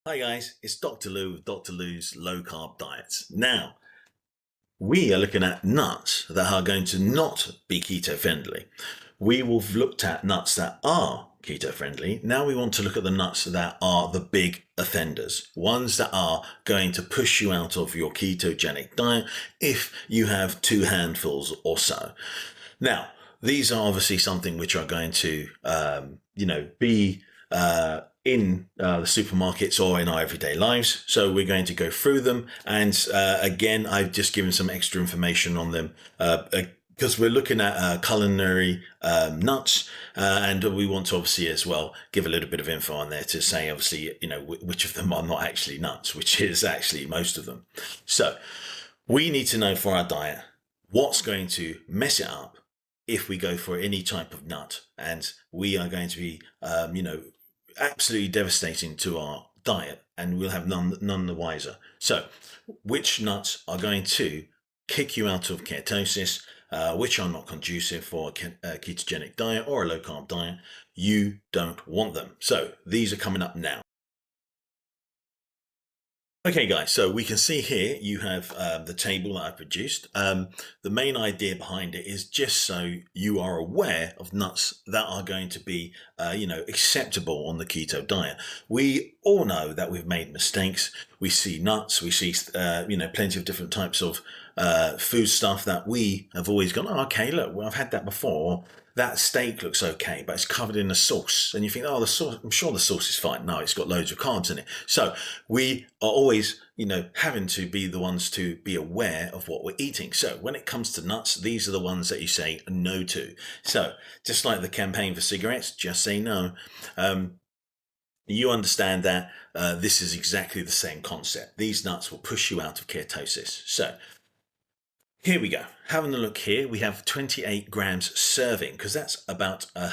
Hi guys, it's Dr. Lou with Dr. Lou's Low Carb Diets. Now, we are looking at nuts that are going to not be keto friendly. We will have looked at nuts that are keto friendly. Now we want to look at the nuts that are the big offenders, ones that are going to push you out of your ketogenic diet if you have two handfuls or so. Now, these are obviously something which are going to, be in the supermarkets or in our everyday lives. So we're going to go through them. And again, I've just given some extra information on them because we're looking at culinary nuts, and we want to obviously as well give a little bit of info on there to say, obviously, which of them are not actually nuts, which is actually most of them. So we need to know for our diet what's going to mess it up if we go for any type of nut, and we are going to be, absolutely devastating to our diet, and we'll have none the wiser. So, which nuts are going to kick you out of ketosis, which are not conducive for a ketogenic diet or a low carb diet? You don't want them. So, these are coming up now. Okay guys, so we can see here you have the table that I produced. The main idea behind it is just so you are aware of nuts that are going to be, acceptable on the keto diet. We all know that we've made mistakes. We see nuts, we see, plenty of different types of food stuff that we have always gone, oh, okay, look, well, I've had that before. That steak looks okay, but it's covered in a sauce. And you think, oh, the sauce, I'm sure the sauce is fine. No, it's got loads of carbs in it. So we are always, having to be the ones to be aware of what we're eating. So when it comes to nuts, these are the ones that you say no to. So just like the campaign for cigarettes, just say no. You understand that this is exactly the same concept. These nuts will push you out of ketosis. So here we go. Having a look here, we have 28 grams serving, because that's about a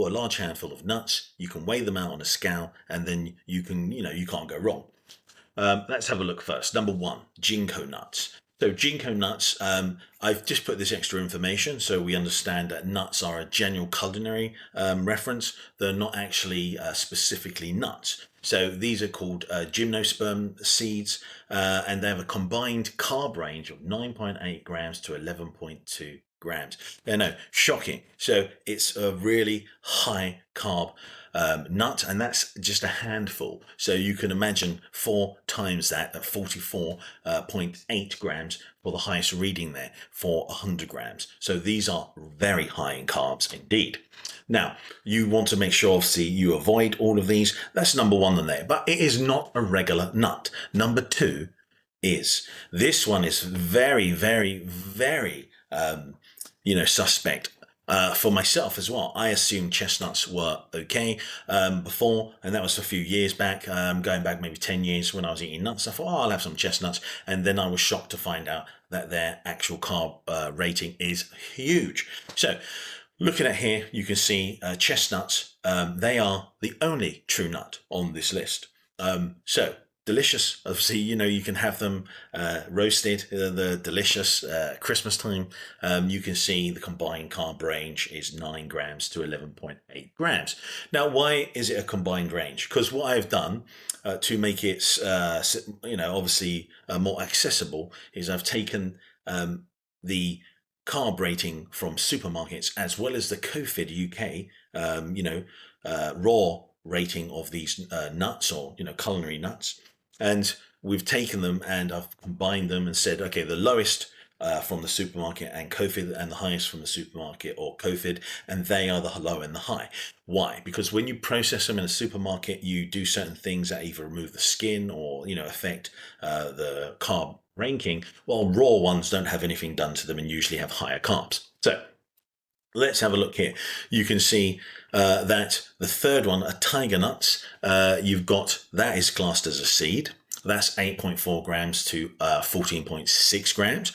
large handful of nuts. You can weigh them out on a scale, and then you can't go wrong. Let's have a look first. Number one, ginkgo nuts. So ginkgo nuts, I've just put this extra information so we understand that nuts are a general culinary reference. They're not actually specifically nuts. So these are called gymnosperm seeds, and they have a combined carb range of 9.8 grams to 11.2 grams. No, shocking. So it's a really high carb nut, and that's just a handful. So you can imagine 4 times that at 44.8 grams for the highest reading there for 100 grams. So these are very high in carbs indeed. Now, you want to make sure, obviously, you avoid all of these. That's number one on there, but it is not a regular nut. Number two is, this one is very, very, very, suspect. For myself as well, I assumed chestnuts were okay before, and that was a few years back, going back maybe 10 years when I was eating nuts. I thought, oh, I'll have some chestnuts, and then I was shocked to find out that their actual carb rating is huge. So looking at here, you can see chestnuts, they are the only true nut on this list. So delicious. Obviously, you can have them roasted. The delicious Christmas time. You can see the combined carb range is 9 grams to 11.8 grams. Now, why is it a combined range? Because what I've done to make it, obviously more accessible, is I've taken the carb rating from supermarkets as well as the COFID UK, raw rating of these nuts, or culinary nuts, and we've taken them and I've combined them and said, okay, the lowest from the supermarket and COFID, and the highest from the supermarket or COFID, and they are the low and the high. Why? Because when you process them in a supermarket, you do certain things that either remove the skin or affect the carb ranking, while raw ones don't have anything done to them and usually have higher carbs. So let's have a look here. You can see that the third one, a tiger nuts, you've got, that is classed as a seed. That's 8.4 grams to 14.6 grams.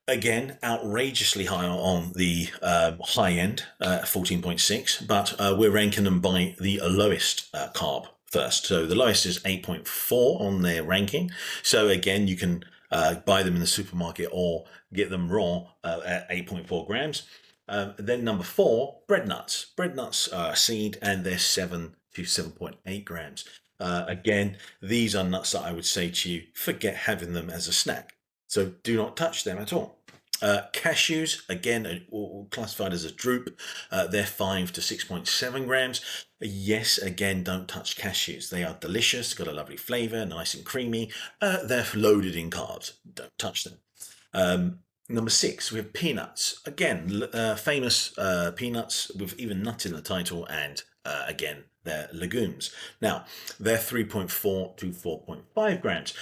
Again, outrageously high on the high end, 14.6, but we're ranking them by the lowest carb first. So the lowest is 8.4 on their ranking. So again, you can buy them in the supermarket or get them raw at 8.4 grams. Then number 4, bread nuts. Bread nuts are seed, and they're 7 to 7.8 grams. Again, these are nuts that I would say to you, forget having them as a snack. So do not touch them at all. Cashews, again, are classified as a drupe. They're 5 to 6.7 grams. Yes, again, don't touch cashews. They are delicious, got a lovely flavor, nice and creamy. They're loaded in carbs. Don't touch them. Number 6, we have peanuts. Again, famous peanuts with even nut in the title, and again, they're legumes. Now, they're 3.4 to 4.5 grams.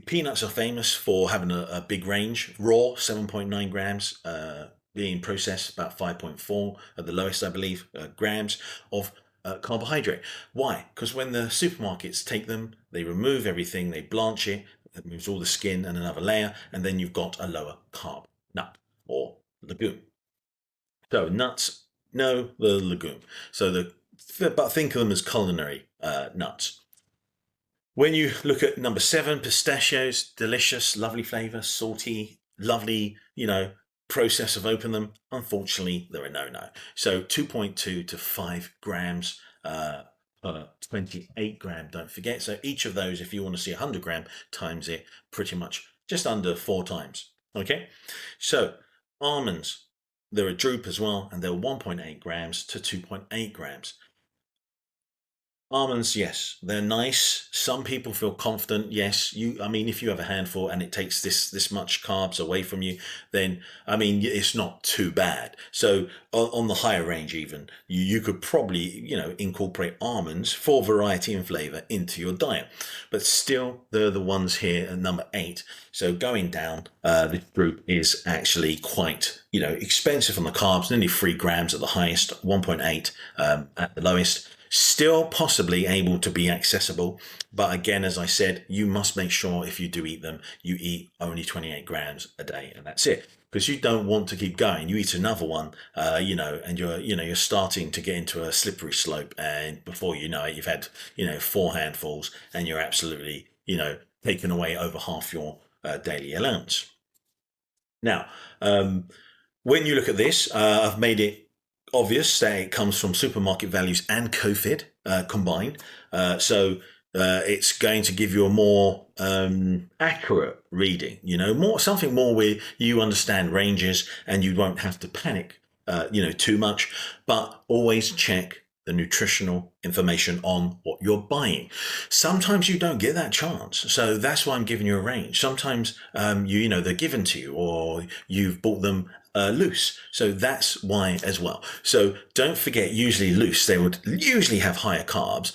Peanuts are famous for having a big range. Raw, 7.9 grams. Being processed, about 5.4 at the lowest, I believe, grams of carbohydrate. Why? Because when the supermarkets take them, they remove everything, they blanch it, it removes all the skin and another layer, and then you've got a lower carb nut or legume. So nuts, no, the legume. But think of them as culinary nuts. When you look at number 7, pistachios, delicious, lovely flavor, salty, lovely, process of opening them. Unfortunately, they're a no-no. So 2.2 to 5 grams per 28 gram, don't forget. So each of those, if you want to see 100 gram, times it pretty much just under 4 times. Okay, so almonds, they're a drupe as well, and they're 1.8 grams to 2.8 grams. Almonds, yes, they're nice. Some people feel confident. Yes, if you have a handful and it takes this much carbs away from you, then, it's not too bad. So on the higher range even, you could probably, incorporate almonds for variety and flavor into your diet. But still, they're the ones here at number 8. So going down, this group is actually quite, expensive on the carbs, nearly 3 grams at the highest, 1.8 at the lowest. Still possibly able to be accessible, but again, as I said, you must make sure if you do eat them, you eat only 28 grams a day, and that's it. Because you don't want to keep going. You eat another one, and you're starting to get into a slippery slope, and before you know it, you've had 4 handfuls, and you're absolutely taken away over half your daily allowance. Now, when you look at this, I've made it obvious that it comes from supermarket values and COFID combined. So it's going to give you a more accurate reading, something more where you understand ranges and you won't have to panic, too much, but always check the nutritional information on what you're buying. Sometimes you don't get that chance. So that's why I'm giving you a range. Sometimes, they're given to you or you've bought them loose. So that's why as well. So don't forget, usually loose, they would usually have higher carbs.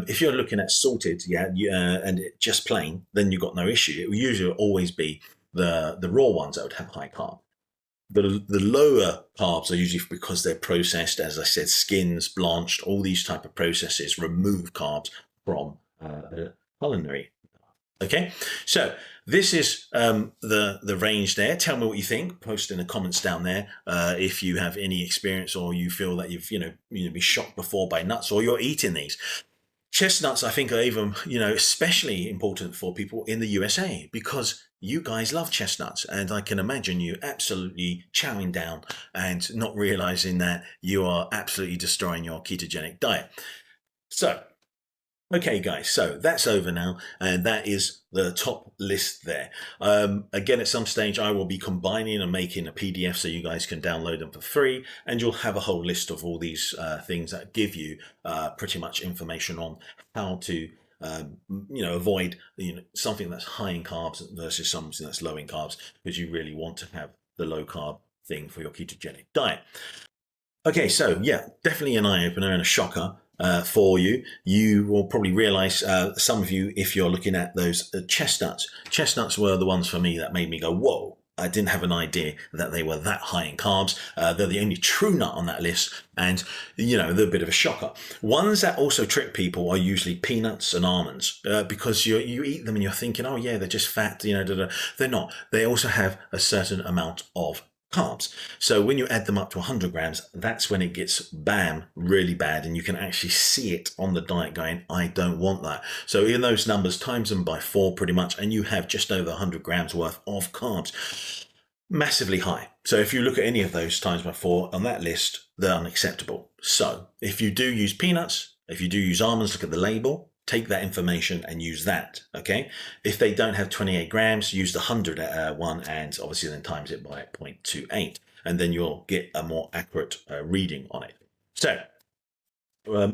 If you're looking at salted, and just plain, then you've got no issue. It will usually always be the raw ones that would have high carb. The lower carbs are usually because they're processed, as I said, skins, blanched, all these type of processes remove carbs from the culinary. Okay, so this is the range there. Tell me what you think. Post in the comments down there if you have any experience or you feel that you've been shocked before by nuts or you're eating these. Chestnuts, I think, are even especially important for people in the USA because you guys love chestnuts, and I can imagine you absolutely chowing down and not realizing that you are absolutely destroying your ketogenic diet. So, okay, guys, so that's over now, and that is the top list there. Again, at some stage, I will be combining and making a PDF so you guys can download them for free, and you'll have a whole list of all these things that give you pretty much information on how to avoid something that's high in carbs versus something that's low in carbs, because you really want to have the low carb thing for your ketogenic diet. Okay, so yeah, definitely an eye-opener and a shocker for you. You will probably realize, some of you, if you're looking at those chestnuts were the ones for me that made me go, whoa, I didn't have an idea that they were that high in carbs. They're the only true nut on that list, and they're a bit of a shocker. Ones that also trick people are usually peanuts and almonds, because you eat them and you're thinking, oh yeah, they're just fat, They're not. They also have a certain amount of carbs. So when you add them up to 100 grams, that's when it gets really bad, and you can actually see it on the diet going, I don't want that. So in those numbers, times them by 4 pretty much, and you have just over 100 grams worth of carbs. Massively high. So if you look at any of those times by 4 on that list, they're unacceptable. So if you do use peanuts, if you do use almonds, look at the label. take that information and use that. Okay, if they don't have 28 grams, use the 100 one, and obviously then times it by 0.28, and then you'll get a more accurate reading on it. So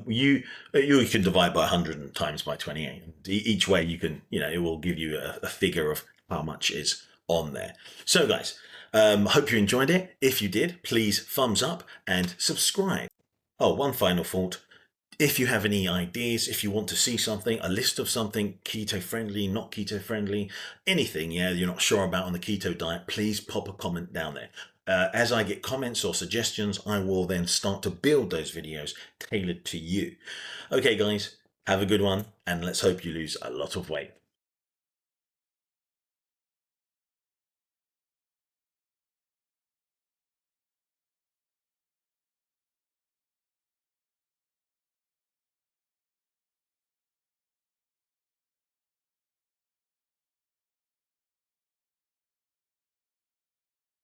you can divide by 100 and times by 28. Each way you can, it will give you a figure of how much is on there. So guys, hope you enjoyed it. If you did, please thumbs up and subscribe. Oh, one final thought. If you have any ideas, if you want to see something, a list of something keto friendly, not keto friendly, anything, you're not sure about on the keto diet, please pop a comment down there. As I get comments or suggestions, I will then start to build those videos tailored to you. Okay, guys, have a good one, and let's hope you lose a lot of weight.